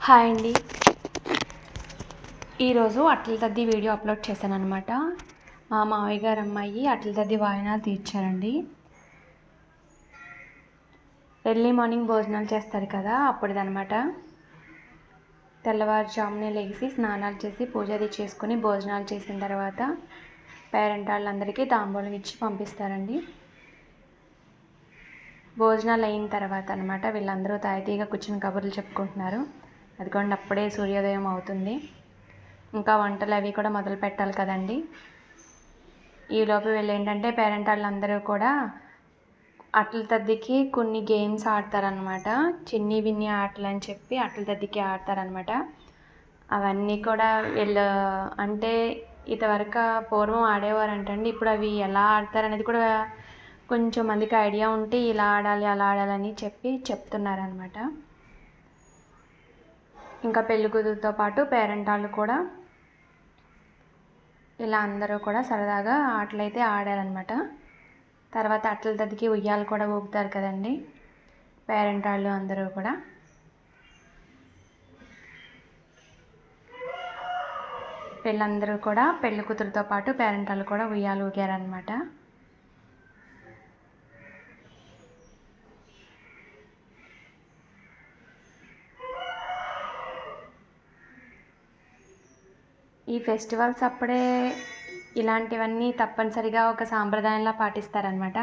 Hi అండి. ఈరోజు అట్ల తద్ది వీడియో అప్లోడ్ చేశాను అనమాట. మా మావయ్య గారు అమ్మాయి అట్ల తద్ది వాయినాలు తీర్చారండి. ఎర్లీ మార్నింగ్ భోజనాలు చేస్తారు కదా, అప్పుడుదనమాట. తెల్లవారుజామునే లేచి స్నానాలు చేసి పూజ అది చేసుకుని భోజనాలు చేసిన తర్వాత పేరెంట్ వాళ్ళందరికీ తాంబూలం ఇచ్చి పంపిస్తారండి. భోజనాలు అయిన తర్వాత అనమాట వీళ్ళందరూ తాయితీగా కూర్చుని కబుర్లు చెప్పుకుంటున్నారు. అదిగోండి అప్పుడే సూర్యోదయం అవుతుంది. ఇంకా వంటలు అవి కూడా మొదలు పెట్టాలి కదండి. ఈలోపు వీళ్ళు ఏంటంటే పేరెంట్ వాళ్ళందరూ కూడా అట్ల తద్దికి కొన్ని గేమ్స్ ఆడతారనమాట. చిన్ని విన్ని ఆటలు అని చెప్పి అట్ల తద్దికి ఆడతారనమాట. అవన్నీ కూడా వీళ్ళు అంటే ఇంతవరకు పూర్వం ఆడేవారంటండి. ఇప్పుడు అవి ఎలా ఆడతారనేది కూడా కొంచెం మందికి ఐడియా ఉంటే ఇలా ఆడాలి అలా ఆడాలని చెప్తున్నారనమాట. ఇంకా పెళ్లి కూతురుతో పాటు పేరెంట్ వాళ్ళు కూడా ఇలా అందరూ కూడా సరదాగా ఆటలైతే ఆడారనమాట. తర్వాత అట్ల తద్దికి ఉయ్యాలు కూడా ఊపుతారు కదండి పేరెంట్ వాళ్ళు అందరూ కూడా. వీళ్ళందరూ కూడా పెళ్లి కూతురుతో పాటు పేరెంట్ వాళ్ళు కూడా ఉయ్యాలు ఊగారనమాట. ఈ ఫెస్టివల్స్ అప్పుడే ఇలాంటివన్నీ తప్పనిసరిగా ఒక సాంప్రదాయంలా పాటిస్తారనమాట.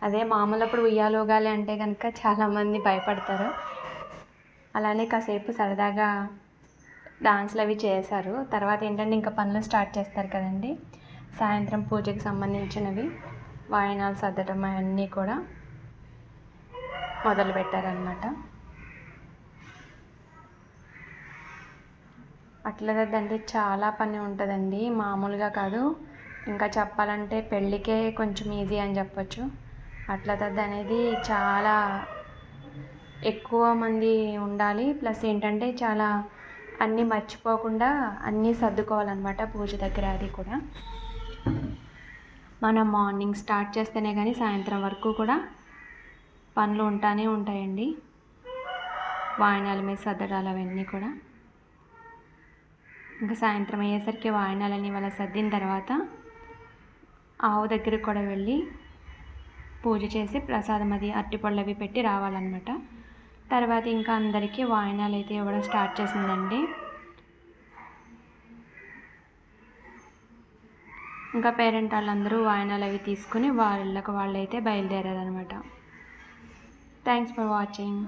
అదే మామూలప్పుడు ఉయ్యాలు ఊగాలి అంటే కనుక చాలామంది భయపడతారు. అలానే కాసేపు సరదాగా డాన్స్లు అవి చేశారు. తర్వాత ఏంటంటే ఇంకా పనులు స్టార్ట్ చేస్తారు కదండి. సాయంత్రం పూజకి సంబంధించినవి వాయినాలు సర్దడం అవన్నీ కూడా మొదలు పెట్టారనమాట. అట్ల తద్ది అంటే చాలా పని ఉంటుందండి, మామూలుగా కాదు. ఇంకా చెప్పాలంటే పెళ్ళికే కొంచెం ఈజీ అని చెప్పొచ్చు. అట్ల తద్ది అనేది చాలా ఎక్కువ మంది ఉండాలి. ప్లస్ ఏంటంటే చాలా అన్నీ మర్చిపోకుండా అన్నీ సర్దుకోవాలన్నమాట పూజ దగ్గర. అది కూడా మనం మార్నింగ్ స్టార్ట్ చేస్తేనే కానీ సాయంత్రం వరకు కూడా పనులు ఉంటానే ఉంటాయండి. వాయినాల మీద సర్దడాలు అవన్నీ కూడా. ఇంకా సాయంత్రం అయ్యేసరికి వాయినాలని వాళ్ళ సర్దిన తర్వాత ఆవు దగ్గరికి కూడా వెళ్ళి పూజ చేసి ప్రసాదం అది అరటిపళ్ళు అవి పెట్టి రావాలన్నమాట. తర్వాత ఇంకా అందరికీ వాయినాలు అయితే ఇవ్వడం స్టార్ట్ చేసిందండి. ఇంకా పేరెంట్ వాళ్ళందరూ వాయినాలు అవి తీసుకుని వాళ్ళకి వాళ్ళైతే బయలుదేరారనమాట. Thanks for watching.